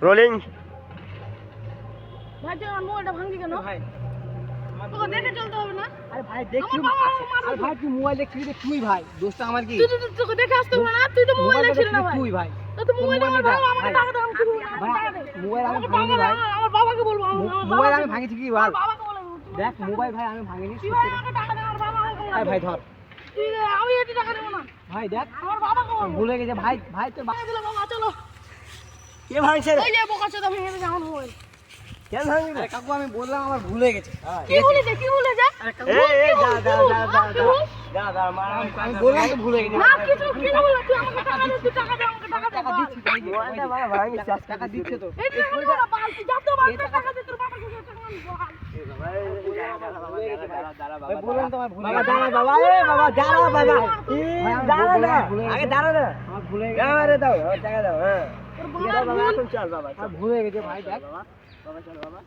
Rolling. ভাই তুই আমার মোবাইলটা ভাঙলি কেন? ভাই তোকে দেখে চলতে হবে না? আরে ভাই দেখছি আমার বাবা আমার আরে ভাই তুই মোবাইল দেখছিস যে তুই ভাই দোস্ত আমার কি তোকে দেখে আসতে হবে না? তুই তো মোবাইল দেখছিস না ভাই। তুই ভাই তো তুই মোবাইল আমার বাবা আমাকে টাকা দে, আমি কি বলবো? ভাই, টাকা দে। মোবাইল আমি আমাকে ভাঙিনি টাকা দে, ভাই। আমার বাবাকে বলবো। মোবাইল আমি ভাঙিছি কি ভাই বাবাকে বলবো। দেখ মোবাইল ভাই আমি ভাঙিনি তুই ভাই আমাকে টাকা দে, আমার বাবা আমাকে বলবো। আরে ভাই ধর তুই আমি এটি টাকা দেব না। ভাই দেখ আমার বাবাকে বলবো। ভুলে গেছে ভাই ভাই তোর টাকা দিলে বাবা চলো। কে ভাঙছে রে? ওই যে বোকা চোদা ভেঙে দিয়েছে আমার মোবাইল। কেন ভাঙলি রে? আরে কাকু আমি বললাম আমার ভুলে গেছে কি ভুলে যা, কি ভুলে যা? এই যা যা যা যা কি ভুল? যা যা মার। আমি বললাম তো ভুলে গেছে না কিছু কি ভুল? তুই আমাকে টাকা দে, তুই টাকা দে, আমাকে টাকা দে। টাকা দিচ্ছি ভাই মোবাইলটা বাবা ভাঙিস টাকা দিচ্ছে তো এই টাকা দে না, বাল তুই যা তো বাল টাকা দে, তোর বাবাকে দে টাকা আমি বল। ভাই বললাম তো আমার ভুলে বাবা গেছে দাঁড়া বাবা, এ বাবা দাঁড়া বাবা, দাঁড়া না, আগে দাঁড়া না, আমার ভুলে গেছে ক্যামেরা দাও, টাকা দাও, হ্যাঁ তোর ঠিক আছে বাবা বাবা, এখন চল বাবা, আমার ভুলে গেছে ভাই দেখ বাবা চল বাবা।